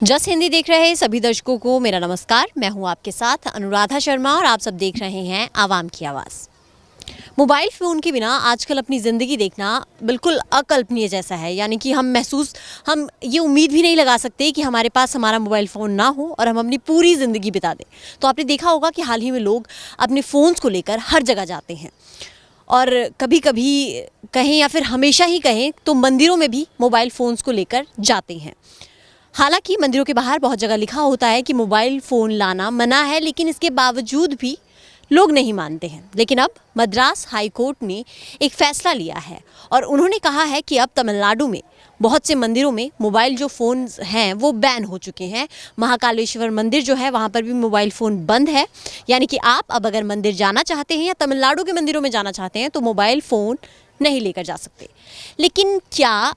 Just Hindi देख रहे सभी दर्शकों को मेरा नमस्कार। मैं हूं आपके साथ अनुराधा शर्मा और आप सब देख रहे हैं आवाम की आवाज़। मोबाइल फ़ोन के बिना आजकल अपनी ज़िंदगी देखना बिल्कुल अकल्पनीय जैसा है। यानी कि हम ये उम्मीद भी नहीं लगा सकते कि हमारे पास हमारा मोबाइल फ़ोन ना हो और हम अपनी पूरी ज़िंदगी बिता दें। तो आपने देखा होगा कि हाल ही में लोग अपने फ़ोन्स को लेकर हर जगह जाते हैं और कभी कभी कहें या फिर हमेशा ही कहें तो मंदिरों में भी मोबाइल फ़ोन्स को लेकर जाते हैं। हालांकि मंदिरों के बाहर बहुत जगह लिखा होता है कि मोबाइल फ़ोन लाना मना है, लेकिन इसके बावजूद भी लोग नहीं मानते हैं। लेकिन अब मद्रास हाई कोर्ट ने एक फ़ैसला लिया है और उन्होंने कहा है कि अब तमिलनाडु में बहुत से मंदिरों में मोबाइल जो फ़ोन हैं वो बैन हो चुके हैं। महाकालेश्वर मंदिर जो है वहाँ पर भी मोबाइल फ़ोन बंद है। यानी कि आप अब अगर मंदिर जाना चाहते हैं या तमिलनाडु के मंदिरों में जाना चाहते हैं तो मोबाइल फ़ोन नहीं लेकर जा सकते। लेकिन क्या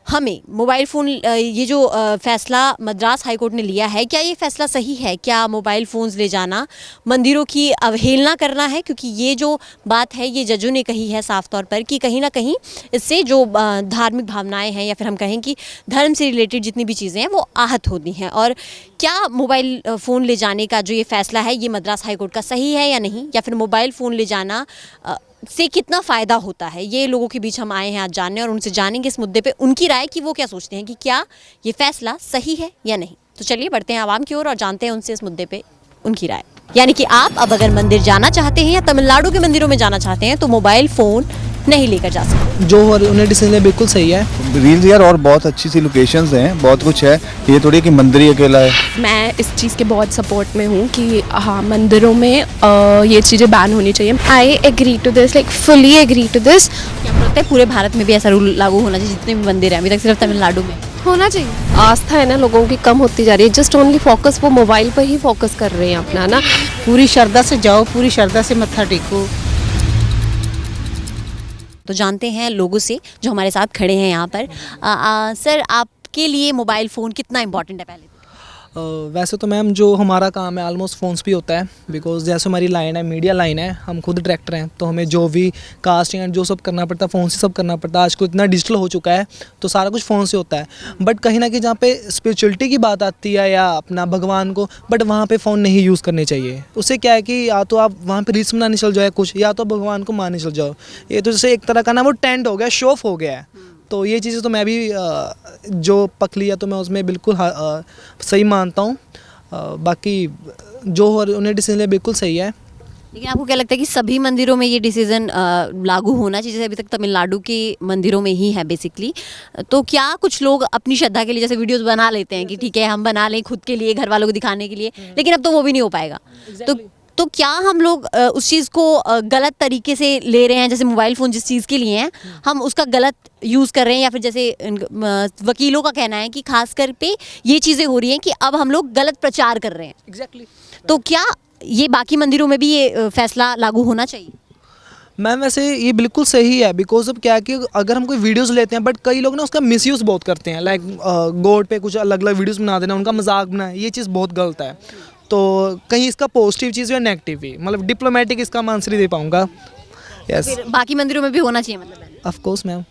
हमें मोबाइल फ़ोन ये जो फ़ैसला मद्रास हाई कोर्ट ने लिया है, क्या ये फ़ैसला सही है? क्या मोबाइल फ़ोन्स ले जाना मंदिरों की अवहेलना करना है? क्योंकि ये जो बात है ये जजों ने कही है साफ तौर पर कि कहीं ना कहीं इससे जो धार्मिक भावनाएं हैं या फिर हम कहें कि धर्म से रिलेटेड जितनी भी चीज़ें हैं वो आहत होती हैं। और क्या मोबाइल फ़ोन ले जाने का जो ये फ़ैसला है ये मद्रास हाई कोर्ट का सही है या नहीं, या फिर मोबाइल फ़ोन ले जाना से कितना फ़ायदा होता है, ये लोगों के बीच हम आए हैं आज जानने और उनसे जानेंगे इस मुद्दे पे उनकी राय कि वो क्या सोचते हैं कि क्या ये फ़ैसला सही है या नहीं। तो चलिए बढ़ते हैं आवाम की ओर और जानते हैं उनसे इस मुद्दे पे उनकी राय। यानी कि आप अब अगर मंदिर जाना चाहते हैं या तमिलनाडु के मंदिरों में जाना चाहते हैं तो मोबाइल फ़ोन नहीं लेकर जा सकते। जो उन्हें डिसीजन लिया बिल्कुल सही है। रील्स यार और बहुत अच्छी सी लोकेशंस हैं, बहुत कुछ है, ये थोड़ी कि मंदिर ही अकेला है। मैं इस चीज़ के बहुत सपोर्ट में हूँ कि हाँ मंदिरों में ये चीज़ें बैन होनी चाहिए। I agree to this, like fully agree to this. क्या आपको लगता है पूरे भारत में भी ऐसा रूल लागू होना चाहिए? जितने भी मंदिर हैं अभी तक सिर्फ तमिलनाडु में होना चाहिए। आस्था है ना लोगों की कम होती जा रही है, जस्ट ओनली फोकस वो मोबाइल पर ही फोकस कर रहे हैं अपना ना। पूरी श्रद्धा से जाओ, पूरी श्रद्धा से मत्था टेको। तो जानते हैं लोगों से जो हमारे साथ खड़े हैं यहाँ पर। सर, आपके लिए मोबाइल फ़ोन कितना इम्पोर्टेंट है पहले? वैसे तो मैम जो हमारा काम है ऑलमोस्ट फ़ोन्स भी होता है, बिकॉज जैसे हमारी लाइन है मीडिया लाइन है, हम खुद डायरेक्टर हैं, तो हमें जो भी कास्टिंग एंड जो सब करना पड़ता है फ़ोन से सब करना पड़ता है। आज को इतना डिजिटल हो चुका है तो सारा कुछ फ़ोन से होता है। बट कहीं ना कहीं जहाँ पे स्पिरिचुअलिटी की बात आती है या अपना भगवान को, बट वहाँ पे फ़ोन नहीं यूज़ करने चाहिए। उससे क्या है कि या तो आप वहाँ पे रील्स बनाने चल जाए कुछ, या तो भगवान को मानने चल जाओ। ये तो जैसे एक तरह का ना वो ट्रेंड हो गया, शो ऑफ हो गया है। तो ये चीज़ें तो मैं भी जो पक लिया तो मैं उसमें बिल्कुल सही मानता हूँ। बाकी जो उन्हें डिसीजन लिया बिल्कुल सही है। लेकिन आपको क्या लगता है कि सभी मंदिरों में ये डिसीज़न लागू होना चाहिए? जैसे अभी तक तमिलनाडु के मंदिरों में ही है बेसिकली। तो क्या कुछ लोग अपनी श्रद्धा के लिए जैसे वीडियोस बना लेते हैं कि ठीक है हम बना लें खुद के लिए, घर वालों को दिखाने के लिए, लेकिन अब तो वो भी नहीं हो पाएगा। तो क्या हम लोग उस चीज़ को गलत तरीके से ले रहे हैं? जैसे मोबाइल फ़ोन जिस चीज़ के लिए हैं हम उसका गलत यूज़ कर रहे हैं, या फिर जैसे वकीलों का कहना है कि खास कर पे ये चीज़ें हो रही हैं कि अब हम लोग गलत प्रचार कर रहे हैं। एग्जैक्टली। तो क्या ये बाकी मंदिरों में भी ये फैसला लागू होना चाहिए? मैम वैसे ये बिल्कुल सही है, बिकॉज अब क्या है कि अगर हम कोई वीडियोस लेते हैं, बट कई लोग ना उसका मिसयूज़ बहुत करते हैं, लाइक गॉड पे कुछ अलग अलग वीडियोस बना देना, उनका मजाक बनाए, ये चीज़ बहुत गलत है। तो कहीं इसका पॉजिटिव चीज़ या नेगेटिव भी, मतलब डिप्लोमेटिक इसका मैं आंसर ही दे पाऊँगा। यस, फिर बाकी मंदिरों में भी होना चाहिए मतलब? Of course ma'am.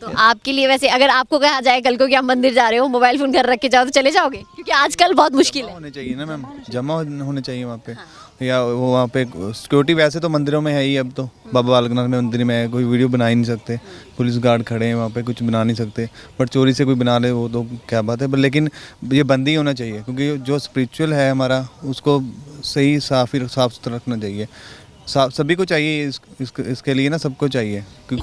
तो आपके लिए वैसे अगर आपको कहा जाए कल को कि आप मंदिर जा रहे हो, मोबाइल फ़ोन घर रख के जाओ, तो चले जाओगे? क्योंकि आजकल बहुत मुश्किल है। होने चाहिए ना मैम, जमा होने चाहिए वहाँ पे। या वो वहाँ पे सिक्योरिटी वैसे तो मंदिरों में है ही, अब तो बाबा बालकनाथ में मंदिर में है, कोई वीडियो बना ही नहीं सकते, पुलिस गार्ड खड़े हैं वहाँ पे, कुछ बना नहीं सकते। बट चोरी से कोई बना ले वो तो क्या बात है, पर लेकिन ये बंद ही होना चाहिए, क्योंकि जो स्पिरिचुअल है हमारा उसको सही साफ सुथरा रखना चाहिए। सभी को चाहिए इसके लिए ना, सबको चाहिए कि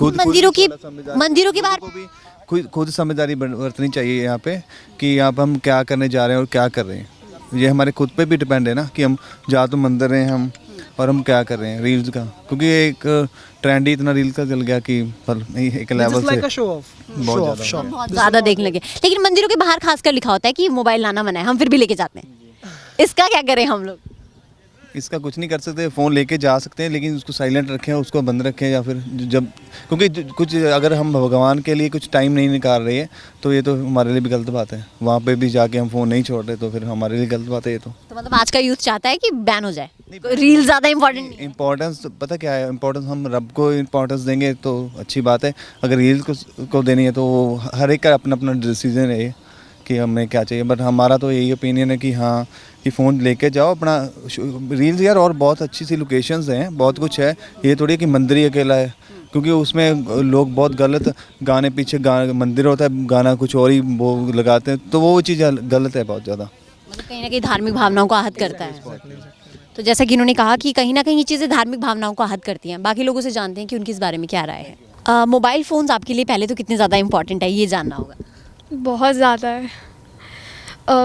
मंदिरों के बाहर खुद समझदारी बरतनी चाहिए यहाँ पे कि यहाँ पे हम क्या करने जा रहे हैं और क्या कर रहे हैं। ये हमारे खुद पे भी डिपेंड है ना कि हम जा तो मंदिर हैं हम, और हम क्या कर रहे हैं रील्स का, क्योंकि एक ट्रेंड ही इतना रील्स का चल गया कि एक लेवल से बहुत ज़्यादा देखने लगे। लेकिन मंदिरों के बाहर खासकर लिखा होता है कि मोबाइल लाना मना है, हम फिर भी लेके जाते हैं। इसका क्या करें हम लोग? इसका कुछ नहीं कर सकते, फ़ोन लेके जा सकते हैं, लेकिन उसको साइलेंट रखें, उसको बंद रखें, या फिर जब क्योंकि कुछ अगर हम भगवान के लिए कुछ टाइम नहीं निकाल रहे हैं तो ये तो हमारे लिए भी गलत बात है। वहाँ पे भी जाके हम फ़ोन नहीं छोड़ रहे तो फिर हमारे लिए गलत बात है ये तो मतलब आज का यूथ चाहता है कि बैन हो जाए, रील ज़्यादा इंपॉर्टेंट नहीं है। इम्पोर्टेंस पता क्या है, इम्पोर्टेंस हम रब को इम्पोर्टेंस देंगे तो अच्छी बात है। अगर रील को देनी है तो वो हर एक का अपना अपना डिसीजन है ये कि हमें क्या चाहिए, बट हमारा तो यही ओपिनियन है कि हाँ कि फ़ोन लेके जाओ अपना। रील्स यार और बहुत अच्छी सी लोकेशंस हैं, बहुत कुछ है, ये थोड़ी कि मंदिर ही अकेला है, क्योंकि उसमें लोग बहुत गलत गाने पीछे मंदिर होता है, गाना कुछ और ही वो लगाते हैं, तो वो चीज़ गलत है बहुत ज़्यादा। मतलब कहीं ना कहीं धार्मिक भावनाओं को आहत करता है। तो जैसा कि इन्होंने कहा कि कहीं ना कहीं ये चीज़ें धार्मिक भावनाओं को आहत करती हैं। बाकी लोगों से जानते हैं कि उनकी इस बारे में क्या राय है। मोबाइल फ़ोन्स आपके लिए पहले तो कितने ज़्यादा इंपॉर्टेंट है, ये जानना होगा। बहुत ज़्यादा है।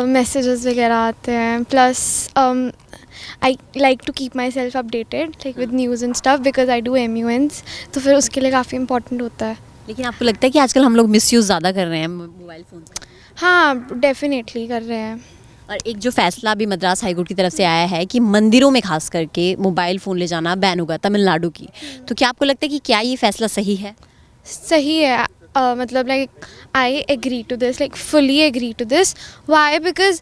मैसेजेस वगैरह आते हैं, plus I like to keep myself updated like with news and stuff because I do MUNs, तो फिर उसके लिए काफ़ी इंपॉर्टेंट होता है। लेकिन आपको लगता है कि आजकल हम लोग मिसयूज़ ज़्यादा कर रहे हैं मोबाइल फ़ोन का? हाँ, डेफिनेटली कर रहे हैं। और एक जो फैसला अभी मद्रास हाईकोर्ट की तरफ से आया है कि मंदिरों में खास करके मोबाइल फ़ोन ले जाना बैन होगा, तमिलनाडु की, तो क्या आपको लगता है कि क्या ये फैसला सही है? सही है। मतलब like I agree to this, like fully agree to this. Why? Because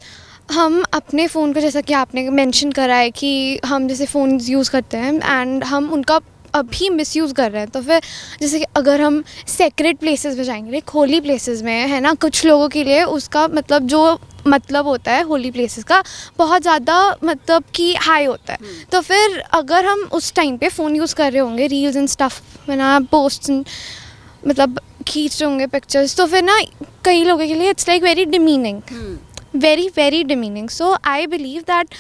हम अपने फ़ोन को, जैसा कि आपने मेंशन करा है कि हम जैसे फ़ोन यूज़ करते हैं एंड हम उनका अभी मिसयूज़ कर रहे हैं, तो फिर जैसे कि अगर हम सेक्रेट प्लेसेस में जाएंगे, लाइक होली प्लेसेस में, है ना, कुछ लोगों के लिए उसका मतलब जो मतलब होता है होली प्लेसेस का बहुत ज़्यादा मतलब कि हाई होता है। तो फिर अगर हम उस टाइम पे फ़ोन यूज़ कर रहे होंगे, रील्स एंड स्टफ है ना, पोस्ट मतलब खींच रहे होंगे पिक्चर्स, तो फिर ना कई लोगों के लिए it's like very demeaning, very very demeaning. So I believe that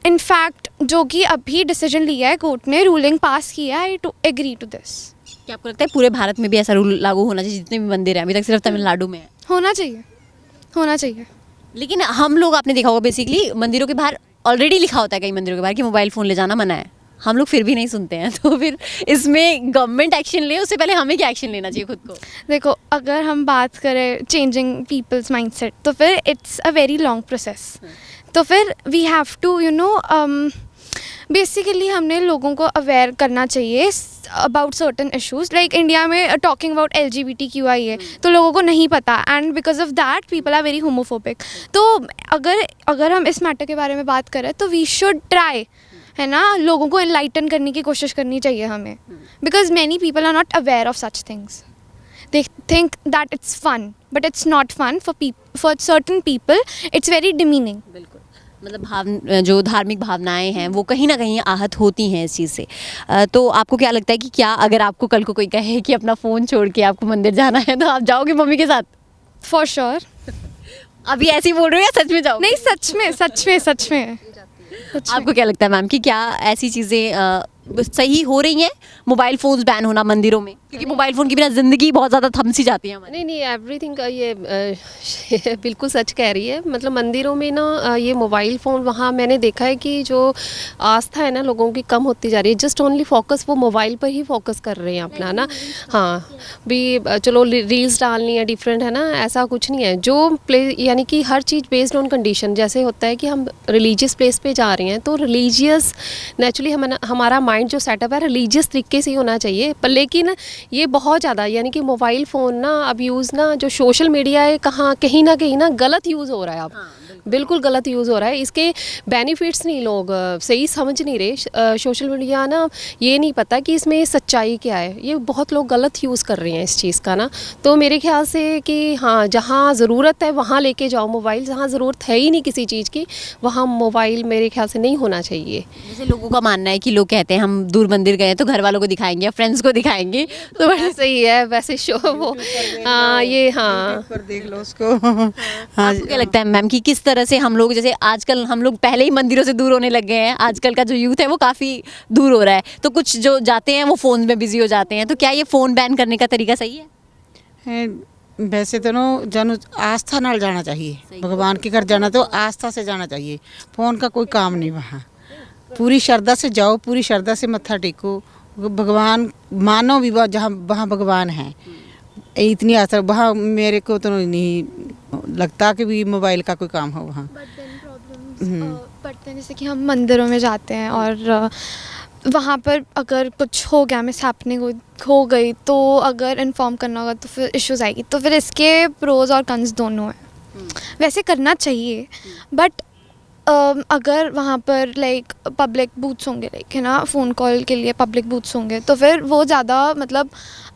in fact जो कि अभी डिसीजन लिया है कोर्ट ने, रूलिंग पास किया है, आई टू एग्री टू दिस। क्या आपको लगता है पूरे भारत में भी ऐसा रूल लागू होना चाहिए? जितने भी मंदिर हैं, अभी तक सिर्फ तमिलनाडु में है। होना चाहिए, होना चाहिए। लेकिन हम लोग, आपने देखा होगा बेसिकली मंदिरों के बाहर ऑलरेडी लिखा होता है कई मंदिरों के बाहर कि मोबाइल फ़ोन ले जाना मना है, हम लोग फिर भी नहीं सुनते हैं। तो फिर इसमें गवर्नमेंट एक्शन ले, उससे पहले हमें क्या एक्शन लेना चाहिए खुद को? देखो, अगर हम बात करें चेंजिंग पीपल्स माइंडसेट, तो फिर it's a very long process. तो फिर वी हैव टू बेसिकली हमने लोगों को अवेयर करना चाहिए about certain issues. Like India में टॉकिंग अबाउट LGBTQI है, तो लोगों को नहीं पता, and because of that people are very homophobic. तो अगर हम इस मैटर के बारे में बात करें तो वी शुड ट्राई, है ना, लोगों को एनलाइटन करने की कोशिश करनी चाहिए हमें, because many people are not aware of such things. They think that it's fun, but it's not fun for certain people, it's very demeaning. बिल्कुल, मतलब जो धार्मिक भावनाएं हैं वो कहीं ना कहीं आहत होती हैं इस चीज़ से। तो आपको क्या लगता है कि क्या अगर आपको कल को कोई कहे कि अपना फ़ोन छोड़ के आपको मंदिर जाना है, तो आप जाओगे मम्मी के साथ? For sure. अभी ऐसे ही बोल रहे हो या सच में जाओगे? नहीं, सच में, सच में, सच में। आपको क्या लगता है मैम कि क्या ऐसी चीज़ें सही हो रही हैं, मोबाइल फ़ोन्स बैन होना मंदिरों में? क्योंकि मोबाइल फ़ोन के बिना ज़िंदगी बहुत ज़्यादा थम सी जाती है हमारी। नहीं नहीं, एवरीथिंग का ये बिल्कुल सच कह रही है। मतलब मंदिरों में ना ये मोबाइल फ़ोन, वहाँ मैंने देखा है कि जो आस्था है ना लोगों की कम होती जा रही है। जस्ट ओनली फोकस वो मोबाइल पर ही फोकस कर रहे हैं अपना ना। हाँ भी चलो रील्स डालनी है डिफरेंट, है ना, ऐसा कुछ नहीं है। जो प्ले यानी कि हर चीज़ बेस्ड ऑन कंडीशन, जैसे होता है कि हम रिलीजियस प्लेस पे जा रहे हैं तो रिलीजियस नेचुरली हमारा माइंड जो सेटअप है रिलीजियस तरीके से ही होना चाहिए। पर लेकिन ये बहुत ज़्यादा यानी कि मोबाइल फ़ोन ना अब यूज़ ना, जो सोशल मीडिया है कहीं ना गलत यूज़ हो रहा है अब। बिल्कुल गलत यूज़ हो रहा है। इसके बेनिफिट्स नहीं लोग सही समझ नहीं रहे। सोशल मीडिया ना, ये नहीं पता कि इसमें सच्चाई क्या है। ये बहुत लोग गलत यूज़ कर रहे हैं इस चीज़ का ना। तो मेरे ख्याल से कि हाँ, जहाँ ज़रूरत है वहाँ लेके जाओ मोबाइल, जहाँ ज़रूरत है ही नहीं किसी चीज़ की वहाँ मोबाइल मेरे ख्याल से नहीं होना चाहिए। जैसे लोगों का मानना है कि लोग कहते हैं हम दूर मंदिर गए तो घर वालों को दिखाएंगे या फ्रेंड्स को दिखाएंगे, तो बड़ा सही है वैसे शो वो। हाँ ये हाँ पर देख लो उसको। हाँ आपको क्या लगता है मैम कि किस तरह से हम लोग, जैसे आजकल हम लोग पहले ही मंदिरों से दूर होने लग गए हैं, आजकल का जो यूथ है वो काफ़ी दूर हो रहा है, तो कुछ जो जाते हैं वो फ़ोन में बिजी हो जाते हैं, तो क्या ये फ़ोन बैन करने का तरीका सही है? वैसे तो नो जानो आस्था नाल जाना चाहिए। भगवान के घर जाना तो आस्था से जाना चाहिए, फ़ोन का कोई काम नहीं। वहाँ पूरी श्रद्धा से जाओ, पूरी श्रद्धा से मत्था टेको, भगवान मानो भी जहाँ वहाँ भगवान है। इतनी आस्था वहाँ मेरे को तो नहीं लगता कि भी मोबाइल का कोई काम हो वहाँ। बट जैसे कि हम मंदिरों में जाते हैं और वहाँ पर अगर कुछ हो गया, मिस हैपनिंग हो गई, तो अगर इन्फॉर्म करना होगा तो फिर इश्यूज़ आएगी। तो फिर इसके प्रोज और कन्स दोनों हैं। वैसे करना चाहिए, बट अगर वहाँ पर लाइक पब्लिक बूथ्स होंगे, लाइक है ना, फ़ोन कॉल के लिए पब्लिक बूथ्स होंगे, तो फिर वो ज़्यादा मतलब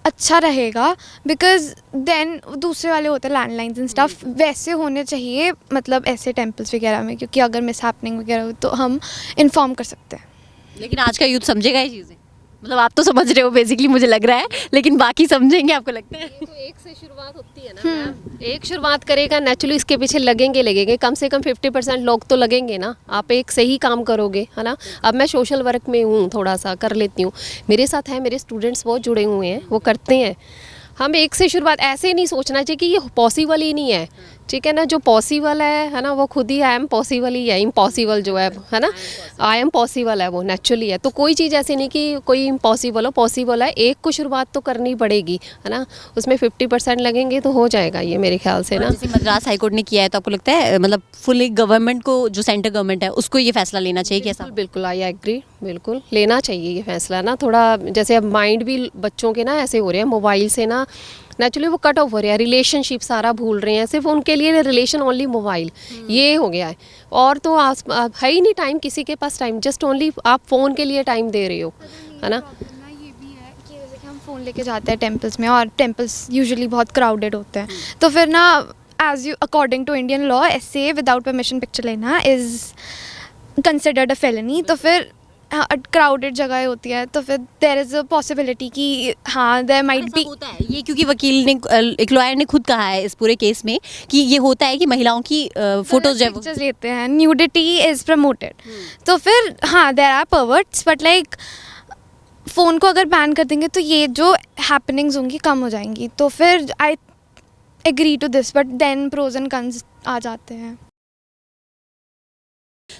अच्छा रहेगा, बिकॉज देन दूसरे वाले होते हैं लैंडलाइंस एंड स्टफ, वैसे होने चाहिए मतलब ऐसे टेम्पल्स वगैरह में, क्योंकि अगर मिस हैपनिंग वगैरह हो तो हम इन्फॉर्म कर सकते हैं। लेकिन आज का यूथ समझेगा ये चीज़ें? मतलब आप तो समझ रहे हो बेसिकली, मुझे लग रहा है, लेकिन बाकी समझेंगे आपको लगता है? ये तो एक से शुरुआत होती है ना मैम। एक शुरुआत करेगा, नेचुरली इसके पीछे लगेंगे कम से कम 50% लोग तो लगेंगे ना। आप एक सही काम करोगे, है ना। अब मैं सोशल वर्क में हूँ, थोड़ा सा कर लेती हूँ, मेरे साथ है, मेरे स्टूडेंट्स बहुत जुड़े हुए हैं, वो करते हैं। हम एक से शुरुआत, ऐसे नहीं सोचना चाहिए कि ये पॉसिबल ही नहीं है, ठीक है ना। जो पॉसिबल है ना, वो खुद ही आई एम पॉसिबल ही है। इम्पॉसिबल जो है ना, आई एम पॉसिबल है, वो नेचुरली है। तो कोई चीज़ ऐसी नहीं कि कोई इम्पॉसिबल हो, पॉसिबल है। एक को शुरुआत तो करनी पड़ेगी, है ना। उसमें 50% लगेंगे तो हो जाएगा ये, मेरे ख्याल से ना। जैसे मद्रास हाईकोर्ट ने किया है, तो आपको लगता है मतलब फुली गवर्नमेंट को, जो सेंट्रल गवर्नमेंट है, उसको ये फैसला लेना चाहिए कि ऐसा? बिल्कुल आई एग्री, बिल्कुल लेना चाहिए ये फैसला ना। थोड़ा जैसे अब माइंड भी बच्चों के ना ऐसे हो रहे हैं, मोबाइल से ना नेचुरली वो कट ऑफ हो रहा है, रिलेशनशिप सारा भूल रहे हैं, सिर्फ उनके लिए रिलेशन ओनली मोबाइल, ये हो गया है। और तो है ही नहीं टाइम किसी के पास, टाइम जस्ट ओनली आप फ़ोन के लिए टाइम दे रहे हो, है ना। ये भी है कि जैसे कि हम फ़ोन लेके जाते हैं टेम्पल्स में, और टेम्पल्स यूजुअली बहुत क्राउडेड होते हैं, तो फिर ना as you according to Indian law ऐसे विदाउट परमिशन पिक्चर लेना इज़ कंसिडर्ड अ फेलनी। तो फिर क्राउडेड जगह होती है, तो फिर देयर इज़ अ पॉसिबिलिटी कि हाँ देयर माइट ऐसा बी। होता है ये, क्योंकि वकील ने, एक लॉयर ने खुद कहा है इस पूरे केस में कि ये होता है कि महिलाओं की फोटोज जो है वो- पिक्चर्स लेते हैं, न्यूडिटी इज़ प्रमोटेड। तो फिर हाँ there are perverts, but like phone को अगर बैन कर देंगे तो ये जो हैपनिंग्स होंगी कम हो जाएंगी। तो फिर I agree to this, but then pros and cons आ जाते हैं।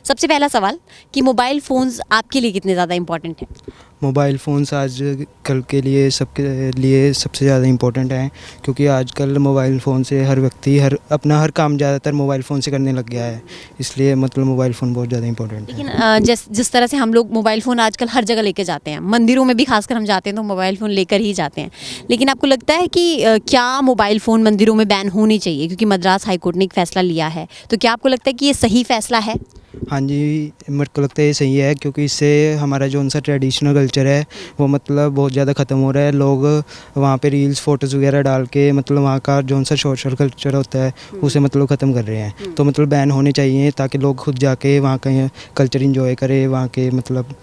सबसे पहला सवाल कि मोबाइल फ़ोन्स आपके लिए कितने ज़्यादा इंपॉर्टेंट हैं? मोबाइल फ़ोन्स आज कल के लिए सबके लिए सबसे ज़्यादा इम्पोर्टेंट हैं, क्योंकि आजकल मोबाइल फ़ोन से हर व्यक्ति अपना हर काम ज़्यादातर मोबाइल फ़ोन से करने लग गया है, इसलिए मतलब मोबाइल फ़ोन बहुत ज़्यादा इम्पोर्टेंट है। लेकिन जिस तरह से हम लोग मोबाइल फ़ोन आजकल हर जगह लेके जाते हैं, मंदिरों में भी खासकर हम जाते हैं तो मोबाइल फ़ोन लेकर ही जाते हैं, लेकिन आपको लगता है कि क्या मोबाइल फ़ोन मंदिरों में बैन होनी चाहिए? क्योंकि मद्रास हाईकोर्ट ने एक फ़ैसला लिया है, तो क्या आपको लगता है कि ये सही फ़ैसला है? हाँ जी, मेरे को लगता है ये सही है, क्योंकि इससे हमारा जो उनसा ट्रेडिशनल कल्चर है वो मतलब बहुत ज़्यादा ख़त्म हो रहा है। लोग वहाँ पे रील्स फ़ोटोज़ वगैरह डाल के मतलब वहाँ का जो उनसा सोशल कल्चर होता है उसे मतलब ख़त्म कर रहे हैं। तो मतलब बैन होने चाहिए ताकि लोग खुद जाके वहाँ का कल्चर इंजॉय करें, वहाँ के मतलब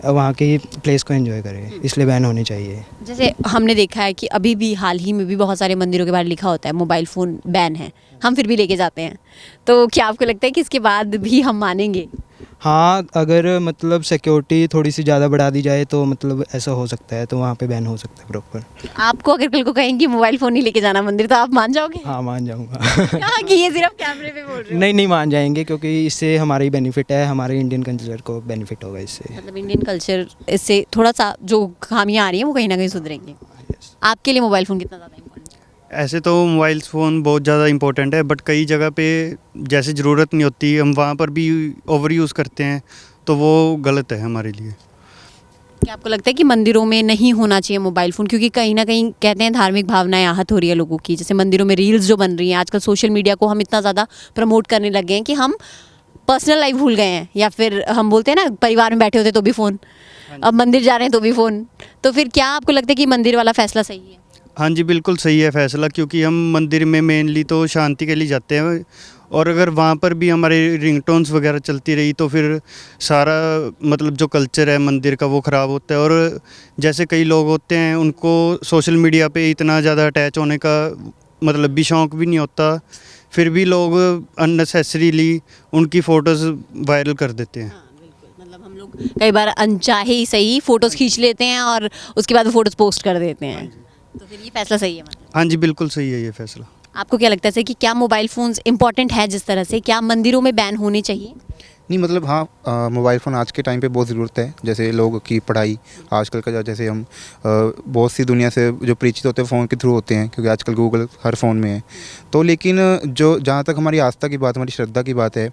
वहाँ की प्लेस को एंजॉय करें, इसलिए बैन होनी चाहिए। जैसे हमने देखा है कि अभी भी हाल ही में भी बहुत सारे मंदिरों के बाहर लिखा होता है मोबाइल फ़ोन बैन है, हम फिर भी लेके जाते हैं, तो क्या आपको लगता है कि इसके बाद भी हम मानेंगे? हाँ, अगर मतलब सिक्योरिटी थोड़ी सी ज़्यादा बढ़ा दी जाए तो मतलब ऐसा हो सकता है, तो वहाँ पे बैन हो सकता है प्रॉपर। आपको अगर कल को कहेंगे मोबाइल फ़ोन नहीं लेके जाना मंदिर, तो आप मान जाओगे? हाँ, मान जाऊँगा। हाँ, कि ये सिर्फ कैमरे पे बोल रहे हो? नहीं नहीं मान जाएंगे, क्योंकि इससे हमारा ही बेनिफिट है, हमारे इंडियन कल्चर को बेनिफिट होगा इससे। मतलब इंडियन कल्चर इससे थोड़ा सा जो खामियां आ रही हैं वो कहीं ना कहीं सुधरेंगे। आपके लिए मोबाइल फ़ोन कितना ज़्यादा इम्पोर्टेंट है? ऐसे तो मोबाइल फ़ोन बहुत ज़्यादा इम्पोर्टेंट है, बट कई जगह पे जैसे ज़रूरत नहीं होती हम वहाँ पर भी ओवर यूज़ करते हैं, तो वो गलत है हमारे लिए। क्या आपको लगता है कि मंदिरों में नहीं होना चाहिए मोबाइल फ़ोन? क्योंकि कहीं ना कहीं कहते हैं धार्मिक भावनाएं आहत हो रही है लोगों की, जैसे मंदिरों में रील्स जो बन रही हैं आजकल, सोशल मीडिया को हम इतना ज़्यादा प्रमोट करने लग गए हैं कि हम पर्सनल लाइफ भूल गए हैं, या फिर हम बोलते हैं ना परिवार में बैठे होते तो भी फ़ोन, अब मंदिर जा रहे हैं तो भी फ़ोन। तो फिर क्या आपको लगता है कि मंदिर वाला फैसला सही है? हाँ जी, बिल्कुल सही है फैसला, क्योंकि हम मंदिर में मेनली तो शांति के लिए जाते हैं, और अगर वहाँ पर भी हमारे रिंगटोन्स वगैरह चलती रही तो फिर सारा मतलब जो कल्चर है मंदिर का वो ख़राब होता है। और जैसे कई लोग होते हैं उनको सोशल मीडिया पे इतना ज़्यादा अटैच होने का मतलब भी शौक़ भी नहीं होता, फिर भी लोग अननेसेसरीली उनकी फ़ोटोज़ वायरल कर देते हैं। मतलब हम लोग कई बार अनचाहे ही सही फ़ोटोज़ खींच लेते हैं और उसके बाद वो फ़ोटोज़ पोस्ट कर देते हैं, तो फिर ये फैसला सही है मतलब? हाँ जी, बिल्कुल सही है ये फैसला। आपको क्या लगता है कि क्या मोबाइल फ़ोन्स इंपॉर्टेंट है जिस तरह से, क्या मंदिरों में बैन होने चाहिए? नहीं मतलब हाँ, मोबाइल फ़ोन आज के टाइम पे बहुत ज़रूरत है। जैसे लोगों की पढ़ाई आजकल का जैसे हम बहुत सी दुनिया से जो परिचित होते हैं फ़ोन के थ्रू होते हैं, क्योंकि आजकल गूगल हर फ़ोन में है। तो लेकिन जो जहाँ तक हमारी आस्था की बात, हमारी श्रद्धा की बात है,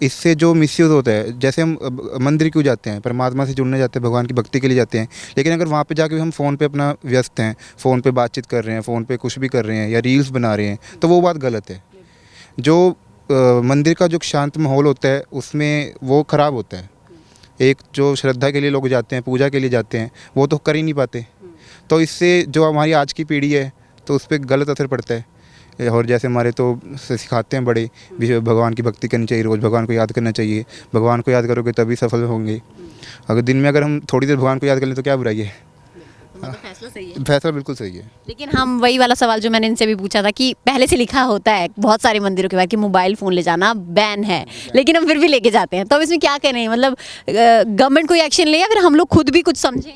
इससे जो मिसयूज़ होता है, जैसे हम मंदिर क्यों जाते हैं, परमात्मा से जुड़ने जाते हैं, भगवान की भक्ति के लिए जाते हैं, लेकिन अगर वहाँ पर जाके हम फ़ोन पर अपना व्यस्त हैं, फ़ोन पर बातचीत कर रहे हैं, फ़ोन पर कुछ भी कर रहे हैं या रील्स बना रहे हैं, तो वो बात गलत है। जो मंदिर का जो शांत माहौल होता है उसमें वो ख़राब होता है। एक जो श्रद्धा के लिए लोग जाते हैं, पूजा के लिए जाते हैं, वो तो कर ही नहीं पाते। तो इससे जो हमारी आज की पीढ़ी है तो उस पर गलत असर पड़ता है। और जैसे हमारे तो सिखाते हैं बड़े भी, भगवान की भक्ति करनी चाहिए, रोज़ भगवान को याद करना चाहिए, भगवान को याद करोगे तभी सफल होंगे। अगर दिन में अगर हम थोड़ी देर भगवान को याद कर लें तो क्या बुराई है। फैसला सही है। फैसला बिल्कुल सही है। लेकिन हम वही वाला सवाल जो मैंने इनसे भी पूछा था कि पहले से लिखा होता है बहुत सारे मंदिरों के बाद कि मोबाइल फ़ोन ले जाना बैन है, लेकिन हम फिर भी लेके जाते हैं, तो अब इसमें क्या करें? मतलब गवर्नमेंट कोई एक्शन ले या फिर हम लोग खुद भी कुछ समझें?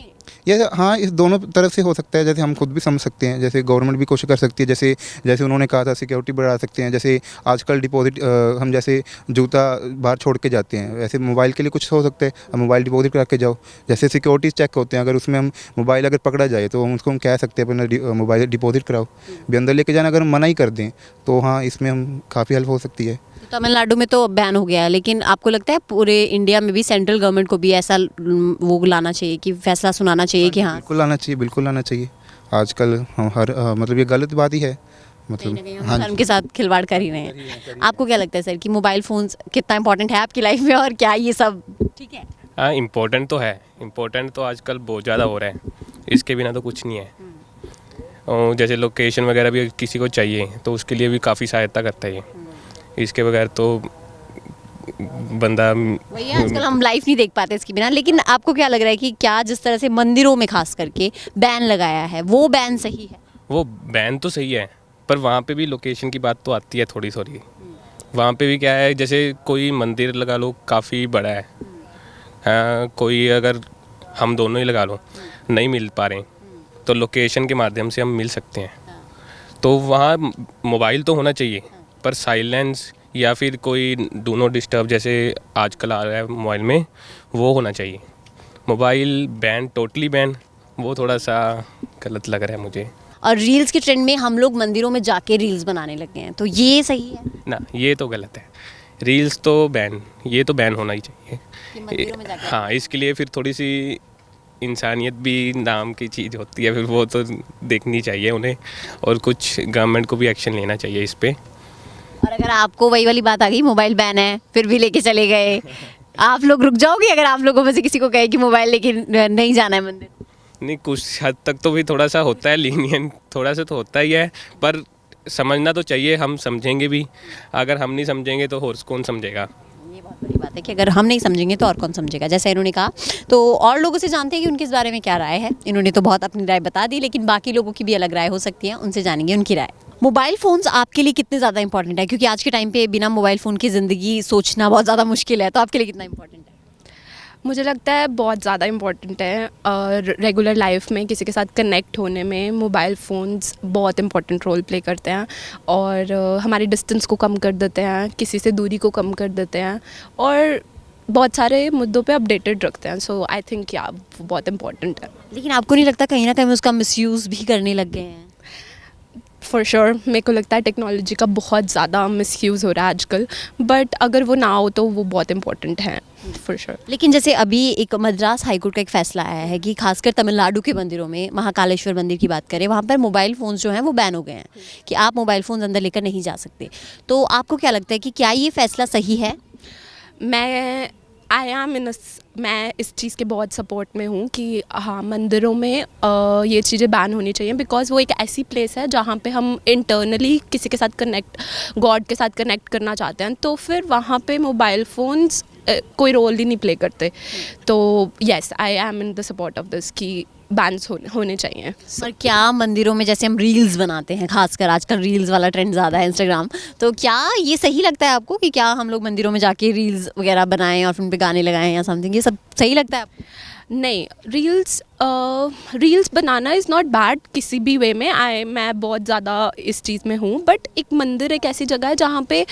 ये हाँ, इस दोनों तरफ से हो सकता है। जैसे हम खुद भी समझ सकते हैं, जैसे गवर्नमेंट भी कोशिश कर सकती है, जैसे जैसे उन्होंने कहा था सिक्योरिटी बढ़ा सकते हैं। जैसे आजकल डिपॉजिट हम जैसे जूता बाहर छोड़ के जाते हैं, वैसे मोबाइल के लिए कुछ हो सकता है, हम मोबाइल डिपॉजिट करा के जाओ। जैसे सिक्योरिटी चेक होते हैं, अगर उसमें हम मोबाइल अगर पकड़ा जाए तो हम उसको हम कह सकते हैं अपना मोबाइल डिपॉजिट कराओ, भी अंदर लेके जाना अगर हम मना ही कर दें तो हाँ, इसमें हम काफ़ी हेल्प हो सकती है। तमिलनाडु में तो बैन हो गया है, लेकिन आपको लगता है पूरे इंडिया में भी सेंट्रल गवर्नमेंट को भी ऐसा वो लाना चाहिए कि फैसला सुनाना चाहिए कि हाँ बिल्कुल लाना चाहिए, बिल्कुल लाना चाहिए। आजकल हम हर मतलब ये गलत बात ही है, मतलब हम धर्म के साथ खिलवाड़ कर ही रहे हैं। आपको क्या लगता है सर कि मोबाइल फ़ोन्स कितना इंपॉर्टेंट है आपकी लाइफ में, और क्या ये सब ठीक है? हाँ, इम्पोर्टेंट तो है, इम्पोर्टेंट तो आजकल बहुत ज़्यादा हो रहा है, इसके बिना तो कुछ नहीं है। और जैसे लोकेशन वगैरह भी किसी को चाहिए तो उसके लिए भी काफ़ी सहायता करता है ये, इसके बगैर तो बंदा वही है, आजकल हम लाइफ नहीं देख पाते इसके बिना। लेकिन आपको क्या लग रहा है कि क्या जिस तरह से मंदिरों में खास करके बैन लगाया है वो बैन सही है? वो बैन तो सही है, पर वहाँ पे भी लोकेशन की बात तो आती है थोड़ी थोड़ी। वहाँ पे भी क्या है, जैसे कोई मंदिर लगा लो काफ़ी बड़ा है, हाँ, कोई अगर हम दोनों ही लगा लो नहीं मिल पा रहे तो लोकेशन के माध्यम से हम मिल सकते हैं। तो वहाँ मोबाइल तो होना चाहिए, पर साइलेंस या फिर कोई डू नॉट डिस्टर्ब जैसे आजकल आ रहा है मोबाइल में, वो होना चाहिए। मोबाइल बैन, टोटली बैन, वो थोड़ा सा गलत लग रहा है मुझे। और रील्स के ट्रेंड में हम लोग मंदिरों में जाके रील्स बनाने लगे हैं, तो ये सही है ना, ये तो गलत है। रील्स तो बैन, ये तो बैन होना ही कि मंदिरों में चाहिए। जाके? हाँ, इसके लिए फिर थोड़ी सी इंसानियत भी नाम की चीज़ होती है, फिर वो तो देखनी चाहिए उन्हें, और कुछ गवर्नमेंट को भी एक्शन लेना चाहिए इस पर। और अगर आपको वही वाली बात आ गई मोबाइल बैन है फिर भी लेके चले गए, आप लोग रुक जाओगे अगर आप लोगों में से किसी को कहे कि मोबाइल लेके नहीं जाना है मंदिर? नहीं, कुछ हद तक तो भी थोड़ा सा होता है लीनियंट, थोड़ा सा तो होता ही है, पर समझना तो चाहिए, हम समझेंगे भी। अगर हम नहीं समझेंगे तो और कौन समझेगा? ये बहुत बड़ी बात है कि अगर हम नहीं समझेंगे तो और कौन समझेगा, जैसे इन्होंने कहा। तो और लोगों से जानते हैं कि उनके इस बारे में क्या राय है। इन्होंने तो बहुत अपनी राय बता दी, लेकिन बाकी लोगों की भी अलग राय हो सकती है, उनसे जानेंगे उनकी राय। मोबाइल फ़ोन्स आपके लिए कितने ज़्यादा इंपॉर्टेंट है? क्योंकि आज के टाइम पे बिना मोबाइल फ़ोन की ज़िंदगी सोचना बहुत ज़्यादा मुश्किल है, तो आपके लिए कितना इंपॉर्टेंट है? मुझे लगता है बहुत ज़्यादा इम्पॉर्टेंट है, और रेगुलर लाइफ में किसी के साथ कनेक्ट होने में मोबाइल फ़ोन्स बहुत इम्पॉर्टेंट रोल प्ले करते हैं, और हमारी डिस्टेंस को कम कर देते हैं, किसी से दूरी को कम कर देते हैं, और बहुत सारे मुद्दों पे अपडेटेड रखते हैं। सो आई थिंक या वो बहुत इम्पॉर्टेंट है। लेकिन आपको नहीं लगता कहीं ना कहीं उसका मिसयूज़ भी करने लग गए हैं? फॉर श्योर मेरे को लगता है टेक्नोलॉजी का बहुत ज़्यादा मिसयूज़ हो रहा है आजकल, बट अगर वो ना हो तो वो बहुत इम्पॉर्टेंट है फॉर श्योर। लेकिन जैसे अभी एक मद्रास हाईकोर्ट का एक फैसला आया है कि खासकर तमिलनाडु के मंदिरों में, महाकालेश्वर मंदिर की बात करें, वहाँ पर मोबाइल फ़ोन्स जो हैं वो बैन हो गए हैं कि आप मोबाइल फ़ोन्स अंदर लेकर नहीं जा सकते। तो आपको क्या लगता है कि क्या ये फैसला सही है? मैं इस चीज़ के बहुत सपोर्ट में हूँ कि हाँ, मंदिरों में ये चीज़ें बैन होनी चाहिए, बिकॉज़ वो एक ऐसी प्लेस है जहाँ पे हम इंटरनली किसी के साथ गॉड के साथ कनेक्ट करना चाहते हैं, तो फिर वहाँ पे मोबाइल फ़ोन्स कोई रोल ही नहीं प्ले करते। तो yes, I am in the support of this कि बैन्स होने चाहिए। पर क्या मंदिरों में जैसे हम रील्स बनाते हैं, खासकर आजकल रील्स वाला ट्रेंड ज़्यादा है इंस्टाग्राम, तो क्या ये सही लगता है आपको कि क्या हम लोग मंदिरों में जाके रील्स वगैरह बनाएं और फिर उन पे गाने लगाएं या समथिंग, ये सब सही लगता है आपको? नहीं, reels banana is not bad किसी भी वे में। मैं बहुत ज़्यादा इस चीज़ में हूँ, बट एक मंदिर एक ऐसी जगह है जहाँ पे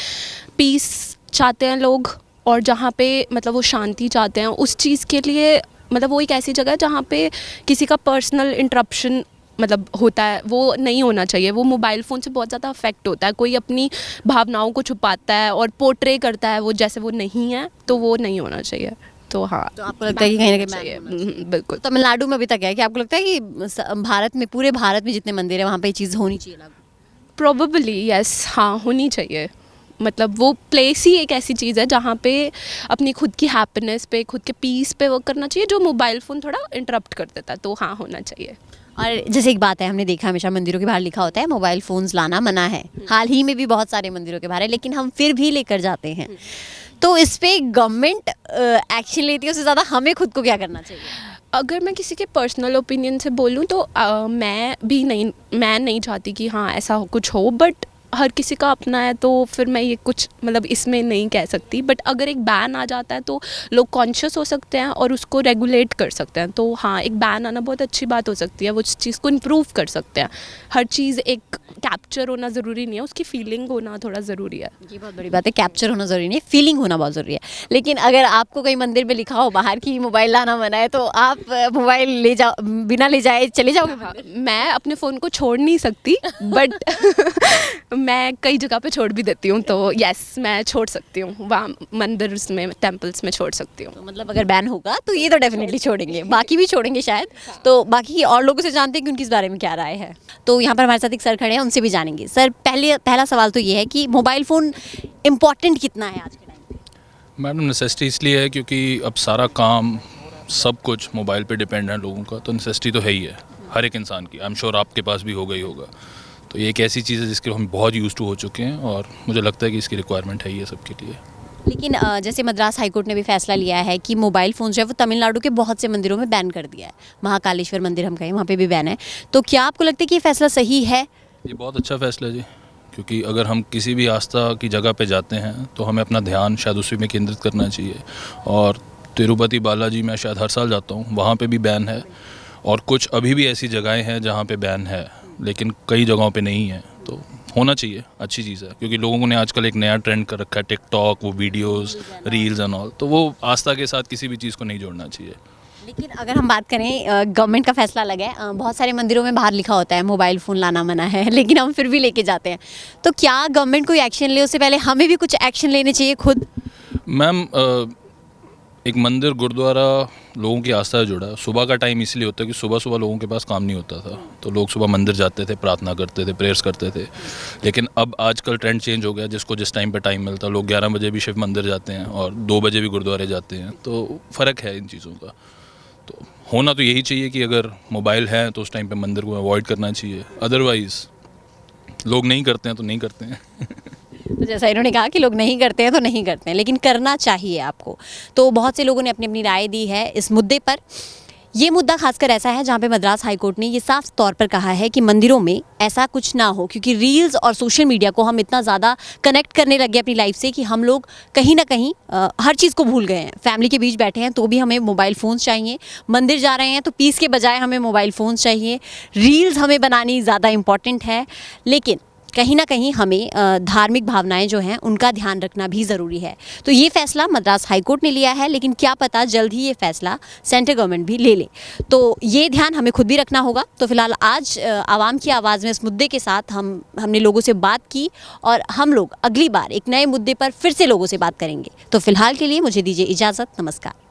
पीस चाहते हैं लोग, और जहाँ पे मतलब वो शांति चाहते हैं, उस चीज़ के लिए मतलब वो एक ऐसी जगह है जहाँ पे किसी का पर्सनल इंटरप्शन मतलब होता है, वो नहीं होना चाहिए। वो मोबाइल फ़ोन से बहुत ज़्यादा अफेक्ट होता है, कोई अपनी भावनाओं को छुपाता है और पोर्ट्रे करता है वो जैसे वो नहीं है, तो वो नहीं होना चाहिए। तो हाँ, तो आपको लगता है कि कहीं ना कहीं चाहिए? बिल्कुल। तो तमिलनाडु में अभी तक है कि आपको लगता है कि भारत में, पूरे भारत में जितने मंदिर है वहाँ पे ये चीज़ होनी चाहिए लागू? प्रोबेबली यस, हाँ, होनी चाहिए। मतलब वो प्लेस ही एक ऐसी चीज़ है जहाँ पे अपनी खुद की हैप्पीनेस पे, खुद के पीस पे वर्क करना चाहिए, जो मोबाइल फ़ोन थोड़ा इंटरप्ट कर देता है। तो हाँ, होना चाहिए। और जैसे एक बात है, हमने देखा हमेशा मंदिरों के बाहर लिखा होता है मोबाइल फ़ोन्स लाना मना है। हाल ही में भी बहुत सारे मंदिरों के बाहर है, लेकिन हम फिर भी लेकर जाते हैं। तो इस पे गवर्नमेंट एक्शन लेती है, उससे ज़्यादा हमें खुद को क्या करना चाहिए? अगर मैं किसी के पर्सनल ओपिनियन से बोलूँ तो मैं नहीं चाहती कि हाँ ऐसा कुछ हो, बट हर किसी का अपना है तो फिर मैं ये कुछ मतलब इसमें नहीं कह सकती। बट अगर एक बैन आ जाता है तो लोग कॉन्शियस हो सकते हैं और उसको रेगुलेट कर सकते हैं। तो हाँ, एक बैन आना बहुत अच्छी बात हो सकती है, वो उस चीज़ को इम्प्रूव कर सकते हैं। हर चीज़ एक कैप्चर होना ज़रूरी नहीं है, उसकी फीलिंग होना थोड़ा ज़रूरी है। ये बहुत बड़ी बात है, कैप्चर होना ज़रूरी नहीं है, फीलिंग होना बहुत ज़रूरी है। लेकिन अगर आपको कहीं मंदिर में लिखा हो बाहर की मोबाइल लाना मना है, तो आप मोबाइल ले जाओ, बिना ले जाए चले जाओगे बाहर? मैं अपने फ़ोन को छोड़ नहीं सकती, बट मैं कई जगह पे छोड़ भी देती हूँ। तो यस, मैं छोड़ सकती हूँ, वहाँ मंदिर में, टेम्पल्स में छोड़ सकती हूँ। तो मतलब अगर बैन होगा तो ये तो डेफिनेटली छोड़ेंगे, बाकी भी छोड़ेंगे शायद। तो बाकी और लोगों से जानते हैं कि उनकी इस बारे में क्या राय है। तो यहाँ पर हमारे साथ एक सर खड़े हैं, उनसे भी जानेंगे। सर, पहला सवाल तो ये है कि मोबाइल फ़ोन इम्पॉर्टेंट कितना है आज के टाइम पे? मैडम, नेसेसिटी इसलिए है क्योंकि अब सारा काम सब कुछ मोबाइल पे डिपेंड है लोगों का, तो नेसेसिटी तो है ही है हर एक इंसान की। आई एम श्योर आपके पास भी होगा ही होगा। तो ये एक ऐसी चीज़ है जिसके हम बहुत यूज़ टू हो चुके हैं और मुझे लगता है कि इसकी रिक्वायरमेंट है ही है सबके लिए। लेकिन जैसे मद्रास हाईकोर्ट ने भी फैसला लिया है कि मोबाइल फ़ोन जो है वो तमिलनाडु के बहुत से मंदिरों में बैन कर दिया है। महाकालेश्वर मंदिर हम कहें, वहाँ पे भी बैन है। तो क्या आपको लगता है कि ये फैसला सही है? ये बहुत अच्छा फैसला है जी, क्योंकि अगर हम किसी भी आस्था की जगह पे जाते हैं तो हमें अपना ध्यान शायद उसी में केंद्रित करना चाहिए। और तिरुपति बालाजी मैं शायद हर साल जाता हूँ, वहाँ पे भी बैन है। और कुछ अभी भी ऐसी जगहें हैं जहाँ पे बैन है, लेकिन कई जगहों पे नहीं है। तो होना चाहिए, अच्छी चीज़ है, क्योंकि लोगों ने आजकल एक नया ट्रेंड कर रखा है, टिकटॉक, वो वीडियोस, रील्स एंड ऑल। तो वो आस्था के साथ किसी भी चीज़ को नहीं जोड़ना चाहिए। लेकिन अगर हम बात करें, गवर्नमेंट का फैसला अलग है। बहुत सारे मंदिरों में बाहर लिखा होता है मोबाइल फ़ोन लाना मना है, लेकिन हम फिर भी लेके जाते हैं। तो क्या गवर्नमेंट कोई एक्शन ले, उससे पहले हमें भी कुछ एक्शन लेने चाहिए खुद? मैम, एक मंदिर गुरुद्वारा लोगों की आस्था से जुड़ा है। सुबह का टाइम इसलिए होता है कि सुबह सुबह लोगों के पास काम नहीं होता था, तो लोग सुबह मंदिर जाते थे, प्रार्थना करते थे, प्रेयर्स करते थे। लेकिन अब आजकल ट्रेंड चेंज हो गया, जिसको जिस टाइम पे टाइम मिलता है। लोग 11 बजे भी शिव मंदिर जाते हैं और 2 बजे भी गुरुद्वारे जाते हैं। तो फ़र्क है इन चीज़ों का। तो होना तो यही चाहिए कि अगर मोबाइल है तो उस टाइम पे मंदिर को अवॉइड करना चाहिए। अदरवाइज़ लोग नहीं करते हैं तो नहीं करते हैं। तो जैसा इन्होंने कहा कि लोग नहीं करते हैं तो नहीं करते हैं, लेकिन करना चाहिए आपको। तो बहुत से लोगों ने अपनी अपनी राय दी है इस मुद्दे पर। ये मुद्दा खासकर ऐसा है जहाँ पे मद्रास हाईकोर्ट ने ये साफ तौर पर कहा है कि मंदिरों में ऐसा कुछ ना हो, क्योंकि रील्स और सोशल मीडिया को हम इतना ज़्यादा कनेक्ट करने लग गए अपनी लाइफ से कि हम लोग कहीं ना कहीं हर चीज़ को भूल गए हैं। फैमिली के बीच बैठे हैं तो भी हमें मोबाइल फ़ोन्स चाहिए, मंदिर जा रहे हैं तो पीस के बजाय हमें मोबाइल फ़ोन्स चाहिए, रील्स हमें बनानी ज़्यादा इम्पॉर्टेंट है। लेकिन कहीं ना कहीं हमें धार्मिक भावनाएं जो हैं उनका ध्यान रखना भी ज़रूरी है। तो ये फ़ैसला मद्रास हाईकोर्ट ने लिया है, लेकिन क्या पता जल्द ही ये फ़ैसला सेंट्रल गवर्नमेंट भी ले ले। तो ये ध्यान हमें खुद भी रखना होगा। तो फिलहाल आज आवाम की आवाज़ में इस मुद्दे के साथ हमने लोगों से बात की और हम लोग अगली बार एक नए मुद्दे पर फिर से लोगों से बात करेंगे। तो फिलहाल के लिए मुझे दीजिए इजाज़त। नमस्कार।